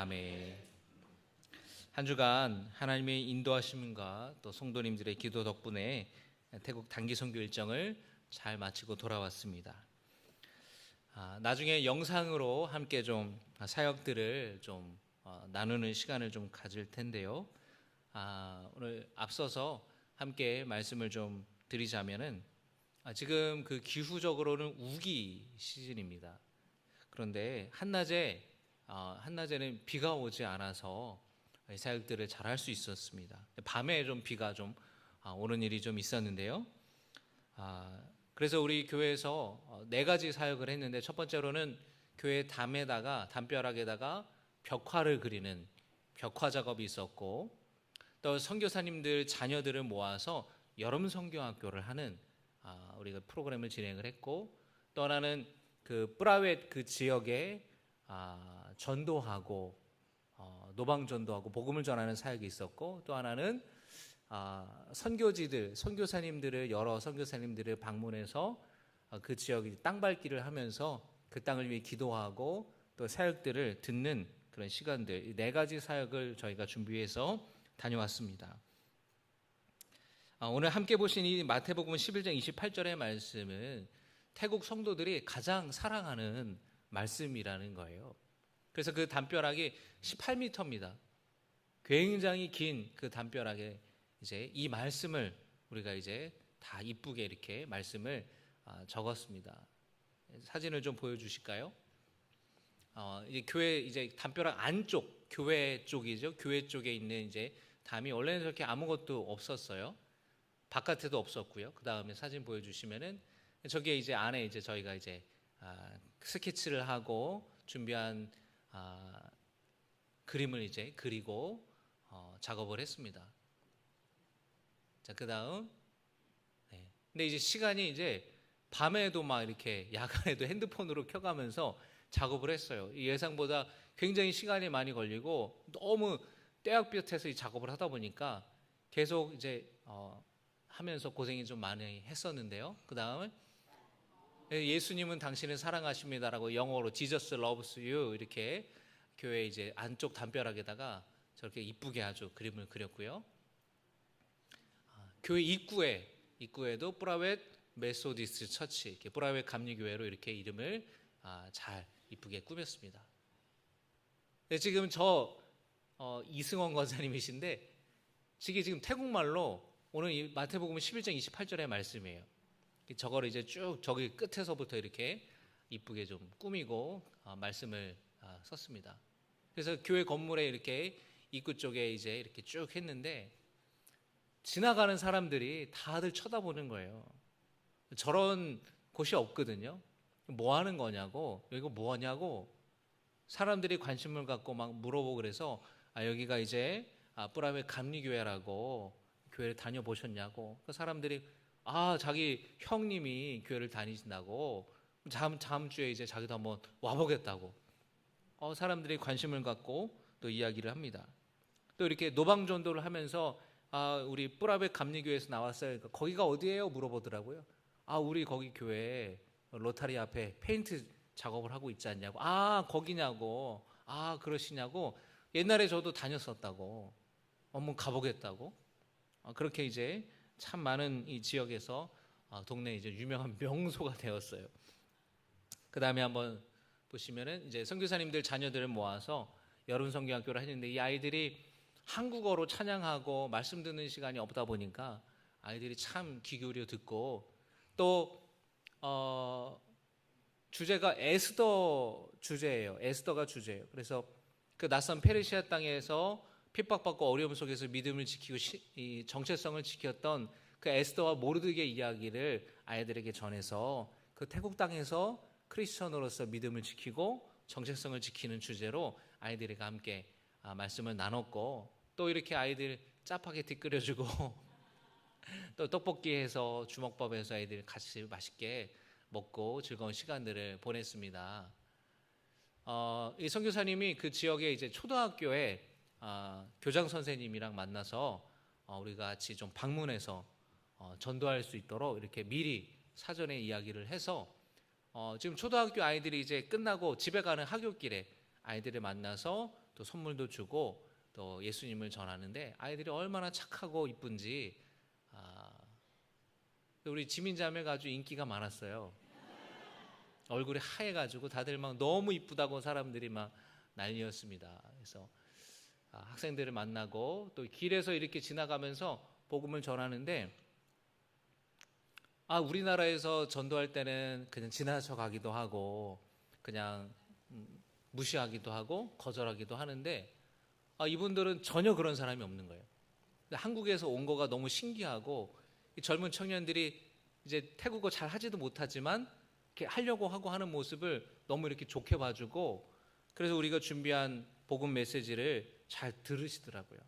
아멘. 한 주간 하나님의 인도하심과 또 성도님들의 기도 덕분에 태국 단기 선교 일정을 잘 마치고 돌아왔습니다. 나중에 영상으로 함께 좀 사역들을 좀 나누는 시간을 좀 가질 텐데요. 오늘 앞서서 함께 말씀을 좀 드리자면은 지금 그 기후적으로는 우기 시즌입니다. 그런데 한낮에는 비가 오지 않아서 사역들을 잘 할 수 있었습니다. 밤에 좀 비가 좀 오는 일이 좀 있었는데요. 그래서 우리 교회에서 네 가지 사역을 했는데, 첫 번째로는 교회 담벼락에다가 벽화를 그리는 벽화 작업이 있었고, 또 선교사님들 자녀들을 모아서 여름 선교학교를 하는 우리가 프로그램을 진행을 했고, 또 하나는 그 뿌라웨 그 지역에 전도하고 노방 전도하고 복음을 전하는 사역이 있었고, 또 하나는 선교사님들을 여러 선교사님들을 방문해서 그 지역에 땅 밟기를 하면서 그 땅을 위해 기도하고 또 사역들을 듣는 그런 시간들, 네 가지 사역을 저희가 준비해서 다녀왔습니다. 오늘 함께 보신 이 마태복음 11장 28절의 말씀은 태국 성도들이 가장 사랑하는 말씀이라는 거예요. 그래서 그 담벼락이 18m입니다. 굉장히 긴 그 담벼락에 이제 이 말씀을 우리가 이제 다 이쁘게 이렇게 말씀을 적었습니다. 사진을 좀 보여주실까요? 이제 교회 이제 담벼락 안쪽 교회 쪽이죠. 교회 쪽에 있는 이제 담이 원래는 저렇게 아무것도 없었어요. 바깥에도 없었고요. 그 다음에 사진 보여주시면은 저기에 이제 안에 이제 저희가 이제 스케치를 하고 준비한 그림을 이제 그리고 작업을 했습니다. 자, 그 다음. 네. 근데 이제 시간이 이제 밤에도 막 이렇게 야간에도 핸드폰으로 켜가면서 작업을 했어요. 예상보다 굉장히 시간이 많이 걸리고 너무 떼약볕에서 이 작업을 하다 보니까 계속 이제 하면서 고생이 좀 많이 했었는데요. 그 다음은 예수님은 당신을 사랑하십니다라고 영어로 Jesus loves you 이렇게 교회 이제 안쪽 담벼락에다가 저렇게 이쁘게 아주 그림을 그렸고요. 교회 입구에도 뿌라웨 메소디스트 처치, 이렇게 뿌라웨 감리교회로 이렇게 이름을 잘 이쁘게 꾸몄습니다. 지금 이승원 권사님이신데 지금 태국말로 오늘 이 마태복음 11장 28절의 말씀이에요. 저거를 이제 쭉 저기 끝에서부터 이렇게 이쁘게 좀 꾸미고 말씀을 썼습니다. 그래서 교회 건물에 이렇게 입구 쪽에 이제 이렇게 쭉 했는데 지나가는 사람들이 다들 쳐다보는 거예요. 저런 곳이 없거든요. 뭐 하는 거냐고, 여기가 뭐 하냐고 사람들이 관심을 갖고 막 물어보고, 그래서 여기가 이제 뿌라웨 감리교회라고 교회를 다녀보셨냐고. 그 사람들이 자기 형님이 교회를 다니신다고 다음 주에 이제 자기도 한번 와보겠다고 사람들이 관심을 갖고 또 이야기를 합니다. 또 이렇게 노방전도를 하면서 우리 뿌라베 감리교회에서 나왔어요. 그러니까 거기가 어디예요? 물어보더라고요. 우리 거기 교회 로타리 앞에 페인트 작업을 하고 있지 않냐고. 거기냐고. 그러시냐고. 옛날에 저도 다녔었다고. 한번 가보겠다고. 그렇게 이제 참 많은 이 지역에서 동네 이제 유명한 명소가 되었어요. 그 다음에 한번 보시면은 이제 선교사님들 자녀들을 모아서 여름 선교학교를 했는데, 이 아이들이 한국어로 찬양하고 말씀 듣는 시간이 없다 보니까 아이들이 참 귀 기울여 듣고, 또 주제가 에스더 주제예요. 에스더가 주제예요. 그래서 그 낯선 페르시아 땅에서 핍박받고 어려움 속에서 믿음을 지키고 이 정체성을 지켰던 그 에스더와 모르드게의 이야기를 아이들에게 전해서 그 태국 땅에서 크리스천으로서 믿음을 지키고 정체성을 지키는 주제로 아이들과 함께 말씀을 나눴고, 또 이렇게 아이들 짜파게티 끓여주고 또 떡볶이 해서 주먹밥에서 아이들 같이 맛있게 먹고 즐거운 시간들을 보냈습니다. 이 선교사님이 그 지역에 이제 초등학교에 교장 선생님이랑 만나서 우리가 같이 좀 방문해서 전도할 수 있도록 이렇게 미리 사전에 이야기를 해서 지금 초등학교 아이들이 이제 끝나고 집에 가는 하굣길에 아이들을 만나서 또 선물도 주고 또 예수님을 전하는데 아이들이 얼마나 착하고 이쁜지 우리 지민자매가 아주 인기가 많았어요. 얼굴이 하얘가지고 다들 막 너무 이쁘다고 사람들이 막 난리였습니다. 그래서 학생들을 만나고 또 길에서 이렇게 지나가면서 복음을 전하는데 우리나라에서 전도할 때는 그냥 지나쳐 가기도 하고 그냥 무시하기도 하고 거절하기도 하는데 이분들은 전혀 그런 사람이 없는 거예요. 한국에서 온 거가 너무 신기하고 이 젊은 청년들이 이제 태국어 잘 하지도 못하지만 이렇게 하려고 하고 하는 모습을 너무 이렇게 좋게 봐주고 그래서 우리가 준비한 복음 메시지를 잘 들으시더라고요.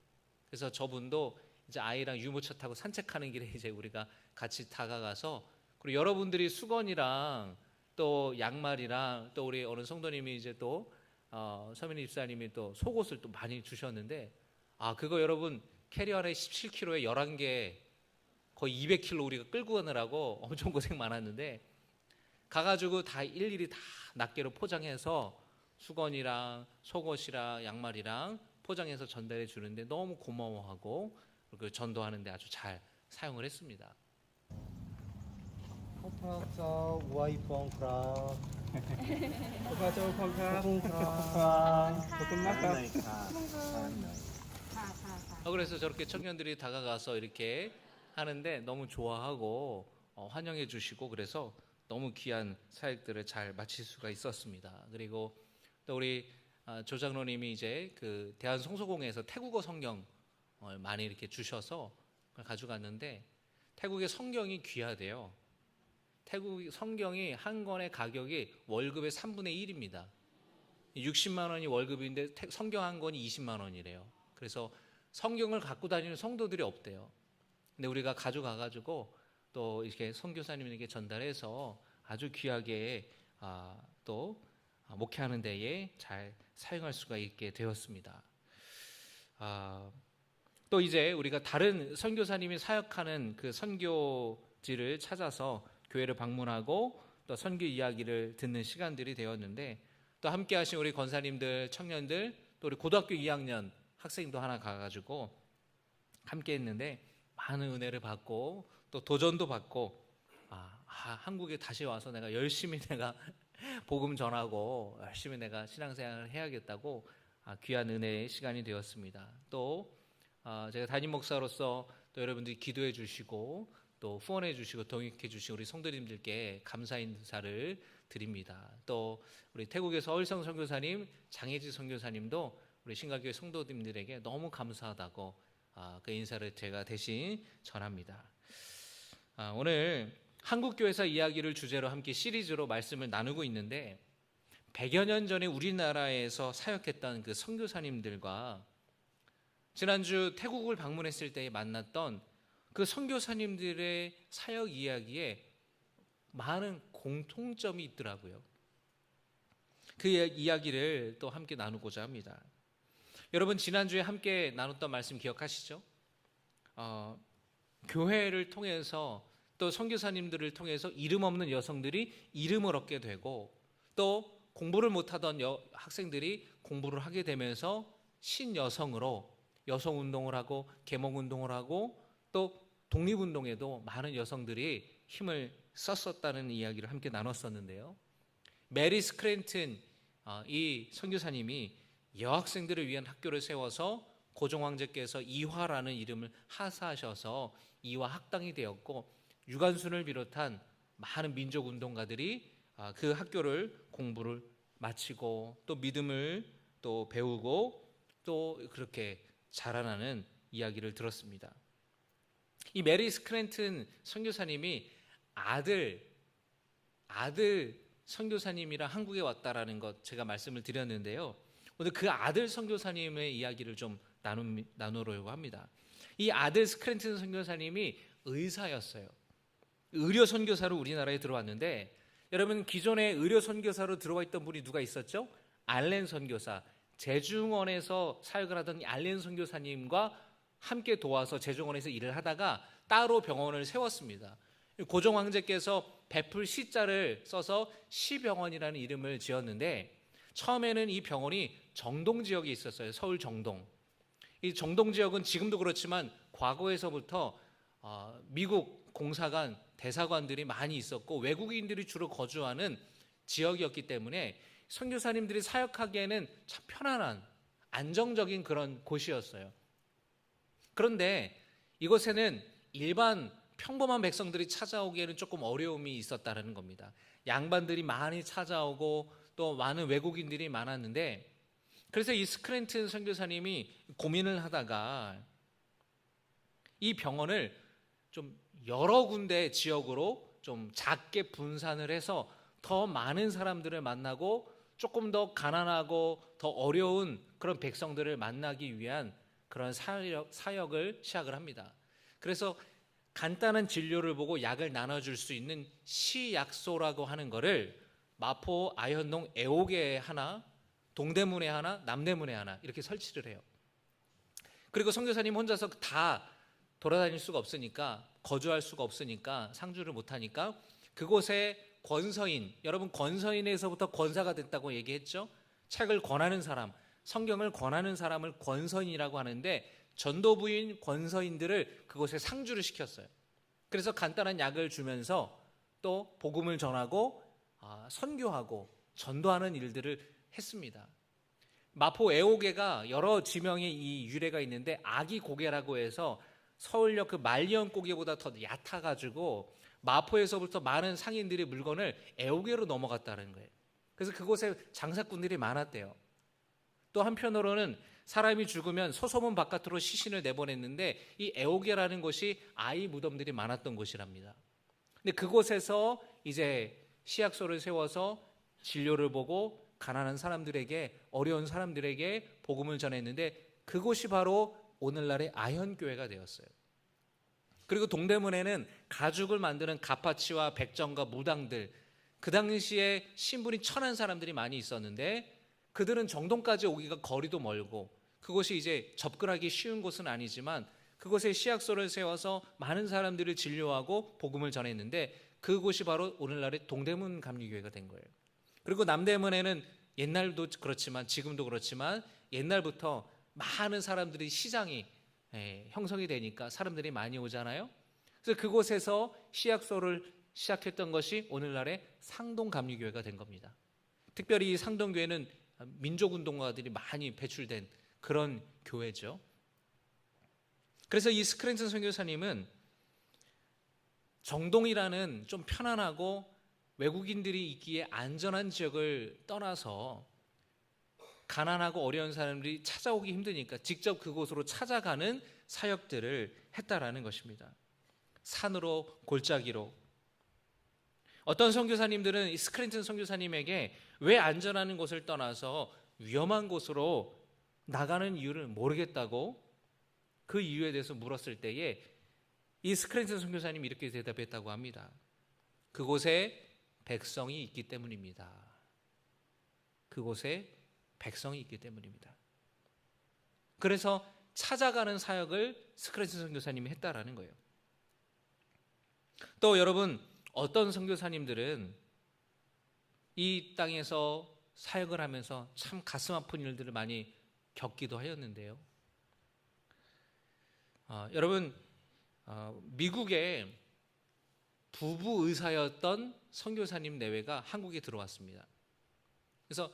그래서 저분도 이제 아이랑 유모차 타고 산책하는 길에 이제 우리가 같이 다가가서 그리고 여러분들이 수건이랑 또 양말이랑 또 우리 어느 성도님이 이제 또 서민희 집사님이 또 속옷을 또 많이 주셨는데 그거 여러분 캐리어에 17kg에 11개 거의 200kg 우리가 끌고 가느라고 엄청 고생 많았는데 가가지고 다 일일이 다 낱개로 포장해서 수건이랑 속옷이랑 양말이랑 포장해서 전달해 주는데 너무 고마워하고 그 전도하는데 아주 잘 사용을 했습니다. 그래서 저렇게 청년들이 다가가서 이렇게 하는데 너무 좋아하고 환영해 주시고 그래서 너무 귀한 사역들을 잘 마칠 수가 있었습니다. 그리고 또 우리 조장로님이 이제 그 대한송소공회에서 태국어 성경을 많이 이렇게 주셔서 가져갔는데 태국의 성경이 귀하대요. 태국 성경이 한 권의 가격이 월급의 3분의 1입니다. 60만 원이 월급인데 성경 한 권이 20만 원이래요. 그래서 성경을 갖고 다니는 성도들이 없대요. 근데 우리가 가져가가지고 또 이렇게 선교사님에게 전달해서 아주 귀하게 또 목회하는 데에 잘 사용할 수가 있게 되었습니다. 또 이제 우리가 다른 선교사님이 사역하는 그 선교지를 찾아서 교회를 방문하고 또 선교 이야기를 듣는 시간들이 되었는데 또 함께 하신 우리 권사님들, 청년들 또 우리 고등학교 2학년 학생도 하나 가가지고 함께 했는데 많은 은혜를 받고 또 도전도 받고 한국에 다시 와서 내가 열심히 내가 복음 전하고 열심히 내가 신앙생활을 해야겠다고 귀한 은혜의 시간이 되었습니다. 또 제가 담임 목사로서 또 여러분들이 기도해 주시고 또 후원해 주시고 동역해 주신 우리 성도님들께 감사 인사를 드립니다. 또 우리 태국의 서울성 선교사님, 장혜지 선교사님도 우리 신갈교회 성도님들에게 너무 감사하다고 그 인사를 제가 대신 전합니다. 오늘 한국교회사 이야기를 주제로 함께 시리즈로 말씀을 나누고 있는데 100여 년 전에 우리나라에서 사역했던 그 선교사님들과 지난주 태국을 방문했을 때 만났던 그 선교사님들의 사역 이야기에 많은 공통점이 있더라고요. 그 이야기를 또 함께 나누고자 합니다. 여러분 지난주에 함께 나눴던 말씀 기억하시죠? 교회를 통해서 또 선교사님들을 통해서 이름 없는 여성들이 이름을 얻게 되고 또 공부를 못하던 학생들이 공부를 하게 되면서 신여성으로 여성운동을 하고 계몽운동을 하고 또 독립운동에도 많은 여성들이 힘을 썼었다는 이야기를 함께 나눴었는데요. 메리 스크랜튼 이 선교사님이 여학생들을 위한 학교를 세워서 고종황제께서 이화라는 이름을 하사하셔서 이화 학당이 되었고 유관순을 비롯한 많은 민족운동가들이 그 학교를 공부를 마치고 또 믿음을 또 배우고 또 그렇게 자라나는 이야기를 들었습니다. 이 메리 스크랜튼 선교사님이 아들 선교사님이랑 한국에 왔다라는 것 제가 말씀을 드렸는데요. 오늘 그 아들 선교사님의 이야기를 좀 나누려고 합니다. 이 아들 스크랜튼 선교사님이 의사였어요. 의료 선교사로 우리나라에 들어왔는데 여러분 기존에 의료 선교사로 들어와 있던 분이 누가 있었죠? 알렌 선교사. 제중원에서 사역을 하던 알렌 선교사님과 함께 도와서 제중원에서 일을 하다가 따로 병원을 세웠습니다. 고종 황제께서 베풀 시자를 써서 시병원이라는 이름을 지었는데 처음에는 이 병원이 정동 지역에 있었어요. 서울 정동. 이 정동 지역은 지금도 그렇지만 과거에서부터 미국 공사관, 대사관들이 많이 있었고 외국인들이 주로 거주하는 지역이었기 때문에 선교사님들이 사역하기에는 참 편안한 안정적인 그런 곳이었어요. 그런데 이곳에는 일반 평범한 백성들이 찾아오기에는 조금 어려움이 있었다는 겁니다. 양반들이 많이 찾아오고 또 많은 외국인들이 많았는데, 그래서 이 스크랜튼 선교사님이 고민을 하다가 이 병원을 좀 여러 군데 지역으로 좀 작게 분산을 해서 더 많은 사람들을 만나고 조금 더 가난하고 더 어려운 그런 백성들을 만나기 위한 그런 사역을 시작을 합니다. 그래서 간단한 진료를 보고 약을 나눠줄 수 있는 시약소라고 하는 거를 마포 아현동 애옥에 하나, 동대문에 하나, 남대문에 하나 이렇게 설치를 해요. 그리고 선교사님 혼자서 다 돌아다닐 수가 없으니까, 거주할 수가 없으니까, 상주를 못하니까 그곳에 권서인, 여러분 권서인에서부터 권사가 됐다고 얘기했죠. 책을 권하는 사람, 성경을 권하는 사람을 권서인이라고 하는데, 전도부인 권서인들을 그곳에 상주를 시켰어요. 그래서 간단한 약을 주면서 또 복음을 전하고 선교하고 전도하는 일들을 했습니다. 마포 애호계가 여러 지명의 이 유래가 있는데, 아기 고개라고 해서 서울역 그 말리언 고개보다 더 얕아가지고 마포에서부터 많은 상인들이 물건을 애호계로 넘어갔다는 거예요. 그래서 그곳에 장사꾼들이 많았대요. 또 한편으로는 사람이 죽으면 소소문 바깥으로 시신을 내보냈는데, 이 애호계라는 곳이 아이 무덤들이 많았던 곳이랍니다. 근데 그곳에서 이제 시약소를 세워서 진료를 보고 가난한 사람들에게, 어려운 사람들에게 복음을 전했는데, 그곳이 바로 오늘날의 아현교회가 되었어요. 그리고 동대문에는 가죽을 만드는 가파치와 백정과 무당들, 그 당시에 신분이 천한 사람들이 많이 있었는데, 그들은 정동까지 오기가 거리도 멀고 그곳이 이제 접근하기 쉬운 곳은 아니지만 그곳에 시약소를 세워서 많은 사람들을 진료하고 복음을 전했는데, 그곳이 바로 오늘날의 동대문 감리교회가 된 거예요. 그리고 남대문에는 옛날도 그렇지만 지금도 그렇지만 옛날부터 많은 사람들이 시장이 형성이 되니까 사람들이 많이 오잖아요. 그래서 그곳에서 시약소를 시작했던 것이 오늘날의 상동감리교회가 된 겁니다. 특별히 이 상동교회는 민족운동가들이 많이 배출된 그런 교회죠. 그래서 이 스크랜튼 선교사님은 정동이라는 좀 편안하고 외국인들이 있기에 안전한 지역을 떠나서 가난하고 어려운 사람들이 찾아오기 힘드니까 직접 그곳으로 찾아가는 사역들을 했다라는 것입니다. 산으로, 골짜기로. 어떤 선교사님들은 이 스크랜튼 선교사님에게 왜 안전한 곳을 떠나서 위험한 곳으로 나가는 이유를 모르겠다고 그 이유에 대해서 물었을 때에 이 스크랜튼 선교사님이 이렇게 대답했다고 합니다. 그곳에 백성이 있기 때문입니다. 그곳에 백성이 있기 때문입니다. 그래서 찾아가는 사역을 스크랜튼 선교사님이 했다라는 거예요. 또 여러분, 어떤 선교사님들은 이 땅에서 사역을 하면서 참 가슴 아픈 일들을 많이 겪기도 하였는데요. 여러분, 미국에 부부 의사였던 선교사님 내외가 한국에 들어왔습니다. 그래서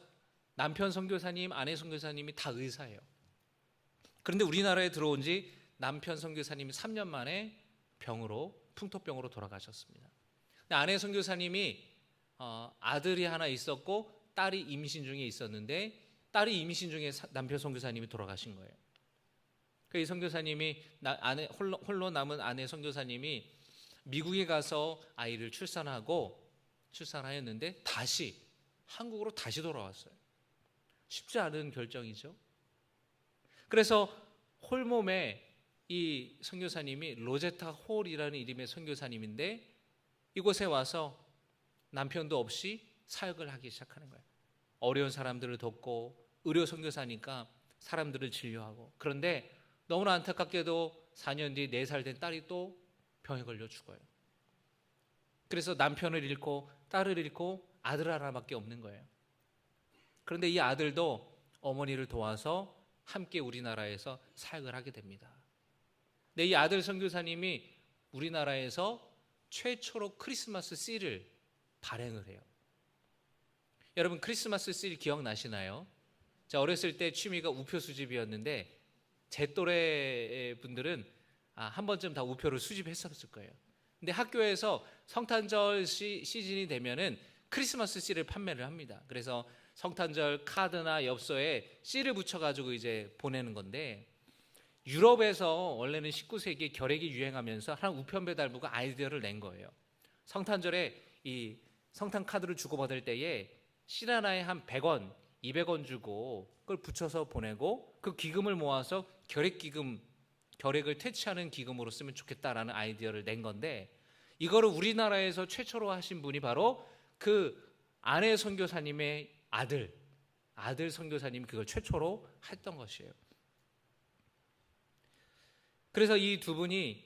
남편 선교사님, 아내 선교사님이 다 의사예요. 그런데 우리나라에 들어온 지 남편 선교사님이 3년 만에 풍토병으로 돌아가셨습니다. 아내 선교사님이 아들이 하나 있었고 딸이 임신 중에 있었는데, 딸이 임신 중에 남편 선교사님이 돌아가신 거예요. 이 선교사님이 홀로 남은 아내 선교사님이 미국에 가서 아이를 출산하였는데 다시 한국으로 다시 돌아왔어요. 쉽지 않은 결정이죠. 그래서 홀몸에 이 선교사님이 로제타 홀이라는 이름의 선교사님인데, 이곳에 와서 남편도 없이 사역을 하기 시작하는 거예요. 어려운 사람들을 돕고 의료 선교사니까 사람들을 진료하고. 그런데 너무나 안타깝게도 4년 뒤 4살 된 딸이 또 병에 걸려 죽어요. 그래서 남편을 잃고 딸을 잃고 아들 하나밖에 없는 거예요. 그런데 이 아들도 어머니를 도와서 함께 우리나라에서 사역을 하게 됩니다. 근데 이 아들 선교사님이 우리나라에서 최초로 크리스마스 씨를 발행을 해요. 여러분 크리스마스 씨 기억나시나요? 제가 어렸을 때 취미가 우표 수집이었는데 제 또래 분들은 한 번쯤 다 우표를 수집했었을 거예요. 근데 학교에서 성탄절 시즌이 되면은 크리스마스 씨를 판매를 합니다. 그래서 성탄절 카드나 엽서에 씨를 붙여가지고 이제 보내는 건데, 유럽에서 원래는 19세기에 결핵이 유행하면서 한 우편배달부가 아이디어를 낸 거예요. 성탄절에 이 성탄 카드를 주고받을 때에 씨 하나에 한 100원, 200원 주고 그걸 붙여서 보내고 그 기금을 모아서 결핵을 퇴치하는 기금으로 쓰면 좋겠다라는 아이디어를 낸 건데, 이거를 우리나라에서 최초로 하신 분이 바로 그 아내 선교사님의 아들 선교사님이 그걸 최초로 했던 것이에요. 그래서 이 두 분이,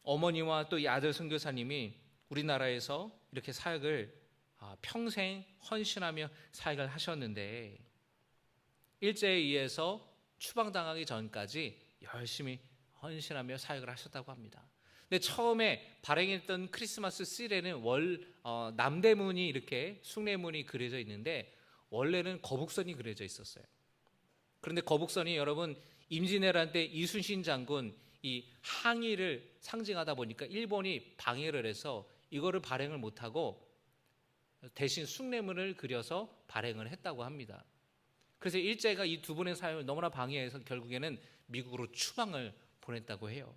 어머니와 또 이 아들 선교사님이 우리나라에서 이렇게 사역을 평생 헌신하며 사역을 하셨는데, 일제에 의해서 추방당하기 전까지 열심히 헌신하며 사역을 하셨다고 합니다. 근데 처음에 발행했던 크리스마스 씨에는 남대문이 이렇게 숭례문이 그려져 있는데 원래는 거북선이 그려져 있었어요. 그런데 거북선이 여러분 임진왜란 때 이순신 장군 이 항의를 상징하다 보니까 일본이 방해를 해서 이거를 발행을 못하고 대신 숭례문을 그려서 발행을 했다고 합니다. 그래서 일제가 이 두 분의 사역을 너무나 방해해서 결국에는 미국으로 추방을 보냈다고 해요.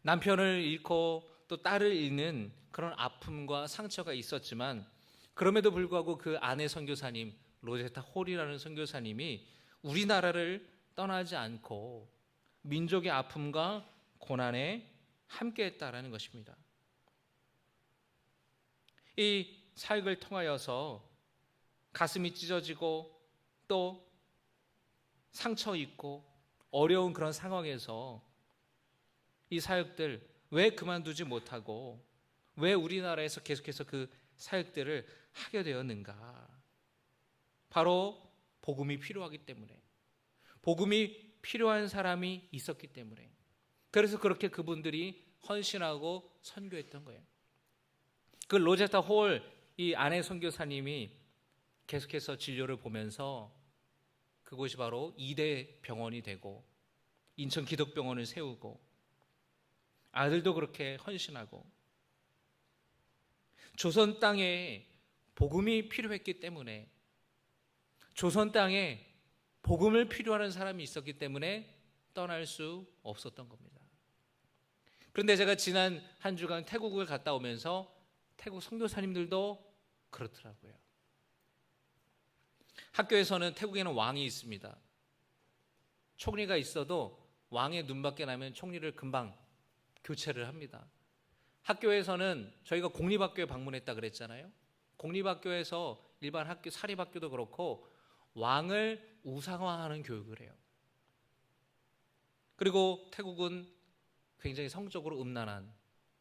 남편을 잃고 또 딸을 잃는 그런 아픔과 상처가 있었지만, 그럼에도 불구하고 그 아내 선교사님 로제타 홀이라는 선교사님이 우리나라를 떠나지 않고 민족의 아픔과 고난에 함께했다라는 것입니다. 이 사역을 통하여서 가슴이 찢어지고 또 상처 있고 어려운 그런 상황에서 이 사역들 왜 그만두지 못하고 왜 우리나라에서 계속해서 그 사역들을 하게 되었는가? 바로 복음이 필요하기 때문에, 복음이 필요한 사람이 있었기 때문에, 그래서 그렇게 그분들이 헌신하고 선교했던 거예요. 그 로제타 홀 이 아내 선교사님이 계속해서 진료를 보면서 그곳이 바로 2대 병원이 되고 인천 기독병원을 세우고 아들도 그렇게 헌신하고, 조선 땅에 복음이 필요했기 때문에, 조선 땅에 복음을 필요하는 사람이 있었기 때문에 떠날 수 없었던 겁니다. 그런데 제가 지난 한 주간 태국을 갔다 오면서 태국 선교사님들도 그렇더라고요. 학교에서는 태국에는 왕이 있습니다. 총리가 있어도 왕의 눈밖에 나면 총리를 금방 교체를 합니다. 학교에서는 저희가 공립학교에 방문했다 그랬잖아요. 공립학교에서 일반 학교, 사립학교도 그렇고 왕을 우상화하는 교육을 해요. 그리고 태국은 굉장히 성적으로 음란한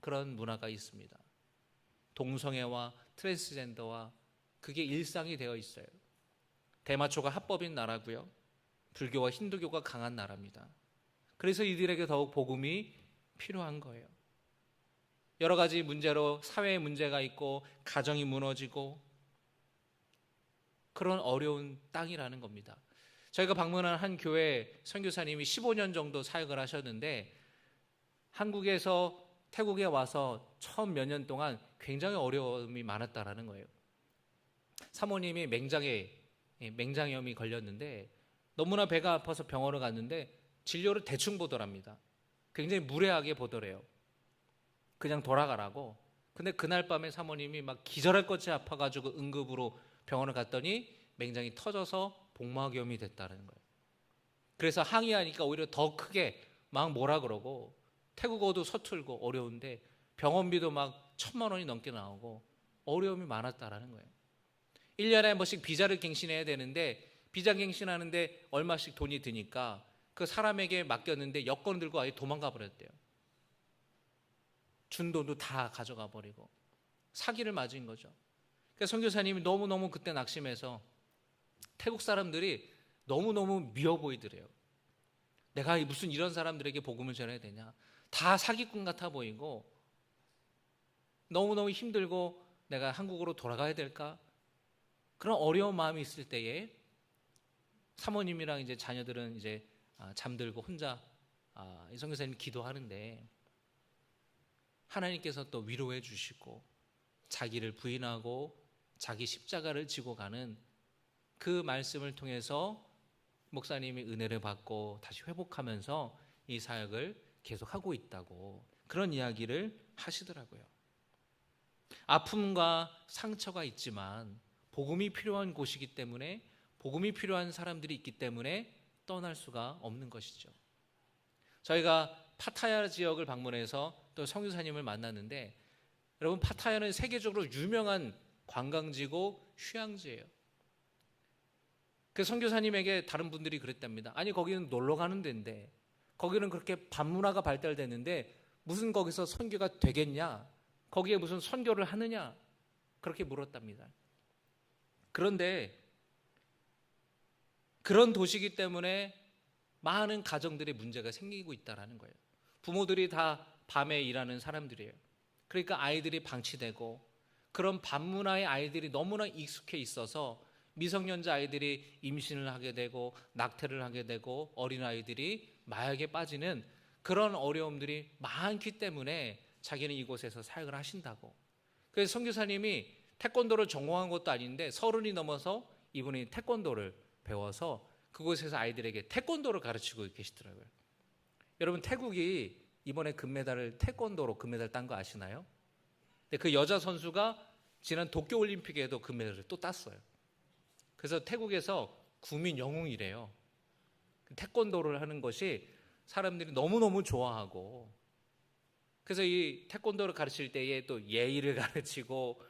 그런 문화가 있습니다. 동성애와 트랜스젠더와 그게 일상이 되어 있어요. 대마초가 합법인 나라고요. 불교와 힌두교가 강한 나라입니다. 그래서 이들에게 더욱 복음이 필요한 거예요. 여러 가지 문제로 사회에 문제가 있고 가정이 무너지고 그런 어려운 땅이라는 겁니다. 저희가 방문한 한 교회 선교사님이 15년 정도 사역을 하셨는데 한국에서 태국에 와서 처음 몇 년 동안 굉장히 어려움이 많았다라는 거예요. 사모님이 맹장염이 걸렸는데 너무나 배가 아파서 병원을 갔는데 진료를 대충 보더랍니다. 굉장히 무례하게 보더래요. 그냥 돌아가라고. 근데 그날 밤에 사모님이 막 기절할 것이 아파가지고 응급으로 병원을 갔더니 맹장이 터져서 복막염이 됐다는 거예요. 그래서 항의하니까 오히려 더 크게 막 뭐라 그러고, 태국어도 서툴고 어려운데 병원비도 막 1,000만 원이 넘게 나오고 어려움이 많았다라는 거예요. 1년에 한 번씩 비자를 갱신해야 되는데 비자 갱신하는데 얼마씩 돈이 드니까 그 사람에게 맡겼는데 여권 들고 아예 도망가 버렸대요. 준 돈도 다 가져가 버리고 사기를 맞은 거죠. 그러니까 선교사님이 너무너무 그때 낙심해서 태국 사람들이 너무너무 미워 보이더래요. 내가 무슨 이런 사람들에게 복음을 전해야 되냐. 다 사기꾼 같아 보이고 너무너무 힘들고 내가 한국으로 돌아가야 될까? 그런 어려운 마음이 있을 때에 사모님이랑 이제 자녀들은 이제 잠들고 혼자 이 선교사님이 기도하는데 하나님께서 또 위로해 주시고 자기를 부인하고 자기 십자가를 지고 가는 그 말씀을 통해서 목사님이 은혜를 받고 다시 회복하면서 이 사역을 계속하고 있다고 그런 이야기를 하시더라고요. 아픔과 상처가 있지만 복음이 필요한 곳이기 때문에 복음이 필요한 사람들이 있기 때문에 떠날 수가 없는 것이죠. 저희가 파타야 지역을 방문해서 또 선교사님을 만났는데 여러분 파타야는 세계적으로 유명한 관광지고 휴양지예요. 그 선교사님에게 다른 분들이 그랬답니다. 아니 거기는 놀러 가는 데인데 거기는 그렇게 밤문화가 발달됐는데 무슨 거기서 선교가 되겠냐? 거기에 무슨 선교를 하느냐? 그렇게 물었답니다. 그런데 그런 도시이기 때문에 많은 가정들의 문제가 생기고 있다는 거예요. 부모들이 다 밤에 일하는 사람들이에요. 그러니까 아이들이 방치되고 그런 밤문화의 아이들이 너무나 익숙해 있어서 미성년자 아이들이 임신을 하게 되고 낙태를 하게 되고 어린아이들이 마약에 빠지는 그런 어려움들이 많기 때문에 자기는 이곳에서 사역을 하신다고. 그래서 선교사님이 태권도를 전공한 것도 아닌데 30이 넘어서 이분이 태권도를 배워서 그곳에서 아이들에게 태권도를 가르치고 계시더라고요. 여러분 태국이 이번에 태권도로 금메달 딴 거 아시나요? 근데 그 여자 선수가 지난 도쿄올림픽에도 금메달을 또 땄어요. 그래서 태국에서 국민 영웅이래요. 태권도를 하는 것이 사람들이 너무너무 좋아하고 그래서 이 태권도를 가르칠 때에 또 예의를 가르치고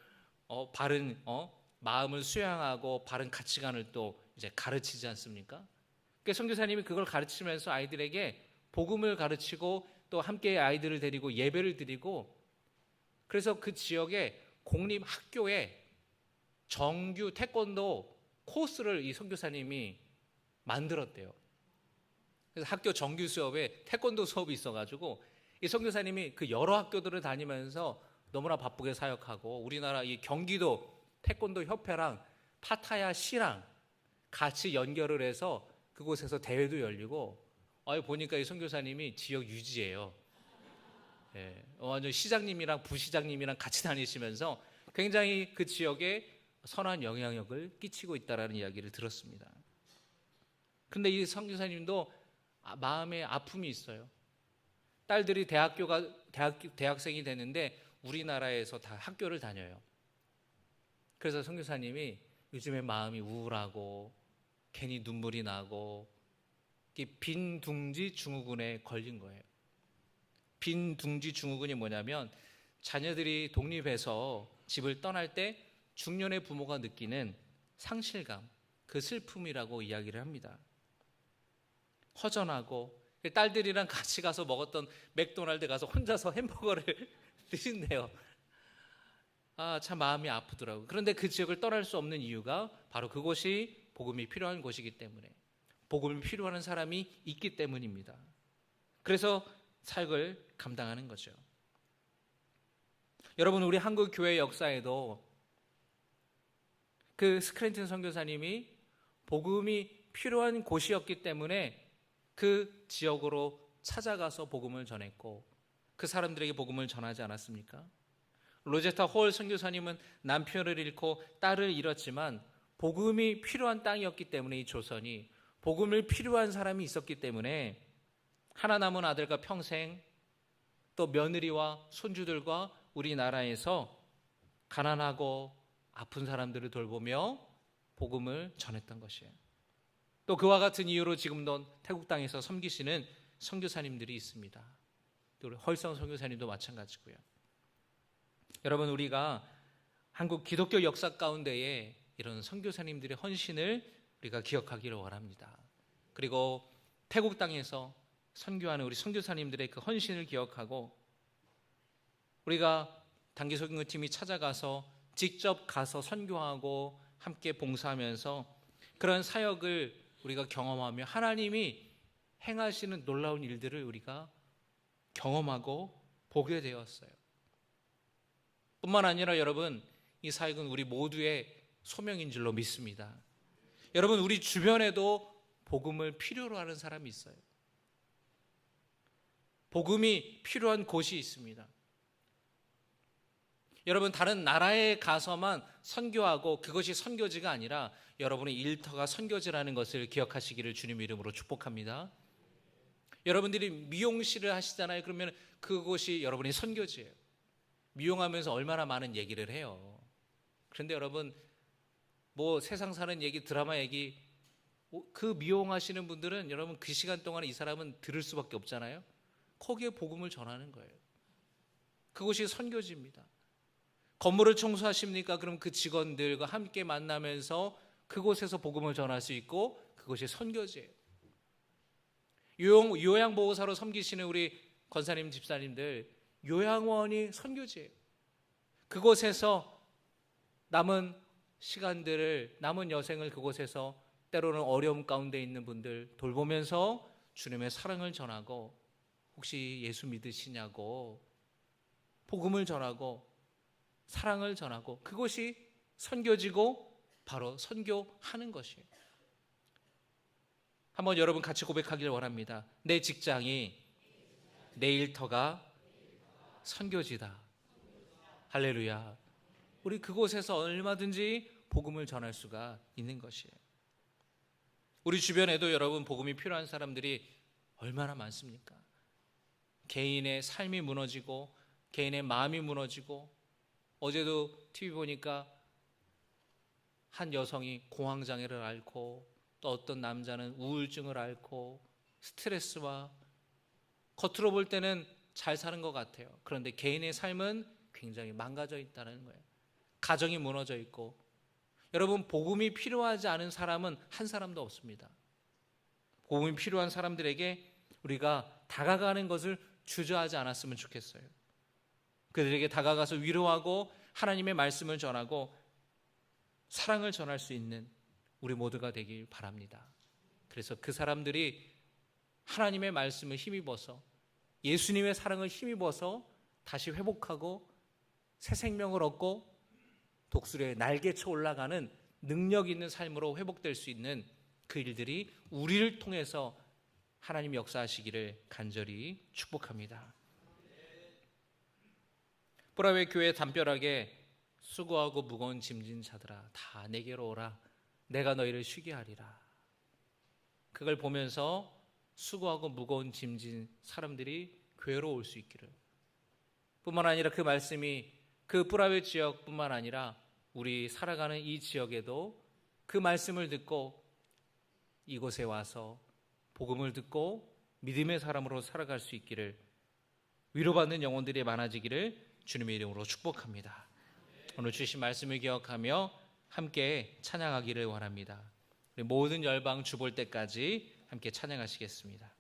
바른 마음을 수양하고 바른 가치관을 또 이제 가르치지 않습니까? 그러니까 선교사님이 그걸 가르치면서 아이들에게 복음을 가르치고 또 함께 아이들을 데리고 예배를 드리고 그래서 그 지역의 공립 학교에 정규 태권도 코스를 이 선교사님이 만들었대요. 그래서 학교 정규 수업에 태권도 수업이 있어가지고 이 선교사님이 그 여러 학교들을 다니면서 너무나 바쁘게 사역하고 우리나라 이 경기도 태권도 협회랑 파타야 시랑 같이 연결을 해서 그곳에서 대회도 열리고 보니까 이 선교사님이 지역 유지예요. 예, 완전 시장님이랑 부시장님이랑 같이 다니시면서 굉장히 그 지역에 선한 영향력을 끼치고 있다라는 이야기를 들었습니다. 그런데 이 선교사님도 마음에 아픔이 있어요. 딸들이 대학생이 되는데 우리나라에서 다 학교를 다녀요. 그래서 선교사님이 요즘에 마음이 우울하고 괜히 눈물이 나고 빈둥지 증후군에 걸린 거예요. 빈둥지 증후군이 뭐냐면 자녀들이 독립해서 집을 떠날 때 중년의 부모가 느끼는 상실감, 그 슬픔이라고 이야기를 합니다. 허전하고 딸들이랑 같이 가서 먹었던 맥도날드 가서 혼자서 햄버거를 드신대요. 참 마음이 아프더라고요. 그런데 그 지역을 떠날 수 없는 이유가 바로 그곳이 복음이 필요한 곳이기 때문에 복음이 필요한 사람이 있기 때문입니다. 그래서 사역을 감당하는 거죠. 여러분 우리 한국 교회 역사에도 그 스크랜튼 선교사님이 복음이 필요한 곳이었기 때문에 그 지역으로 찾아가서 복음을 전했고 그 사람들에게 복음을 전하지 않았습니까? 로제타 홀 선교사님은 남편을 잃고 딸을 잃었지만 복음이 필요한 땅이었기 때문에 이 조선이 복음을 필요한 사람이 있었기 때문에 하나 남은 아들과 평생 또 며느리와 손주들과 우리나라에서 가난하고 아픈 사람들을 돌보며 복음을 전했던 것이에요. 또 그와 같은 이유로 지금도 태국 땅에서 섬기시는 선교사님들이 있습니다. 또 헐성 선교사님도 마찬가지고요. 여러분 우리가 한국 기독교 역사 가운데에 이런 선교사님들의 헌신을 우리가 기억하기를 원합니다. 그리고 태국 땅에서 선교하는 우리 선교사님들의 그 헌신을 기억하고 우리가 단기 선교팀이 찾아가서 직접 가서 선교하고 함께 봉사하면서 그런 사역을 우리가 경험하며 하나님이 행하시는 놀라운 일들을 우리가 경험하고 보게 되었어요. 뿐만 아니라 여러분, 이 사역은 우리 모두의 소명인 줄로 믿습니다. 여러분, 우리 주변에도 복음을 필요로 하는 사람이 있어요. 복음이 필요한 곳이 있습니다. 여러분, 다른 나라에 가서만 선교하고 그것이 선교지가 아니라 여러분의 일터가 선교지라는 것을 기억하시기를 주님 이름으로 축복합니다. 여러분들이 미용실을 하시잖아요. 그러면 그곳이 여러분의 선교지예요. 미용하면서 얼마나 많은 얘기를 해요. 그런데 여러분, 뭐 세상 사는 얘기, 드라마 얘기, 그 미용하시는 분들은 여러분 그 시간 동안에 이 사람은 들을 수밖에 없잖아요. 거기에 복음을 전하는 거예요. 그곳이 선교지입니다. 건물을 청소하십니까? 그럼 그 직원들과 함께 만나면서 그곳에서 복음을 전할 수 있고 그것이 선교지예요. 요양보호사로 섬기시는 우리 권사님 집사님들, 요양원이 선교지예요. 그곳에서 남은 시간들을, 남은 여생을 그곳에서 때로는 어려움 가운데 있는 분들 돌보면서 주님의 사랑을 전하고, 혹시 예수 믿으시냐고 복음을 전하고 사랑을 전하고, 그것이 선교지고 바로 선교하는 것이에요. 한번 여러분 같이 고백하기를 원합니다. 내 직장이, 내 일터가 선교지다. 할렐루야. 우리 그곳에서 얼마든지 복음을 전할 수가 있는 것이에요. 우리 주변에도 여러분 복음이 필요한 사람들이 얼마나 많습니까? 개인의 삶이 무너지고 개인의 마음이 무너지고, 어제도 TV 보니까 한 여성이 공황장애를 앓고 또 어떤 남자는 우울증을 앓고 스트레스와, 겉으로 볼 때는 잘 사는 것 같아요. 그런데 개인의 삶은 굉장히 망가져 있다는 거예요. 가정이 무너져 있고. 여러분, 복음이 필요하지 않은 사람은 한 사람도 없습니다. 복음이 필요한 사람들에게 우리가 다가가는 것을 주저하지 않았으면 좋겠어요. 그들에게 다가가서 위로하고 하나님의 말씀을 전하고 사랑을 전할 수 있는 우리 모두가 되길 바랍니다. 그래서 그 사람들이 하나님의 말씀을 힘입어서, 예수님의 사랑을 힘입어서 다시 회복하고 새 생명을 얻고 독수리의 날개쳐 올라가는 능력 있는 삶으로 회복될 수 있는 그 일들이 우리를 통해서 하나님 역사하시기를 간절히 축복합니다. 보라왜 교회 담벼락에 수고하고 무거운 짐진 자들아 다 내게로 오라, 내가 너희를 쉬게 하리라. 그걸 보면서 수고하고 무거운 짐진 사람들이 교회로 올 수 있기를, 뿐만 아니라 그 말씀이 그 보라왜 지역뿐만 아니라 우리 살아가는 이 지역에도 그 말씀을 듣고 이곳에 와서 복음을 듣고 믿음의 사람으로 살아갈 수 있기를, 위로받는 영혼들이 많아지기를 주님의 이름으로 축복합니다. 오늘 주신 말씀을 기억하며 함께 찬양하기를 원합니다. 우리 모든 열방 주볼 때까지 함께 찬양하시겠습니다.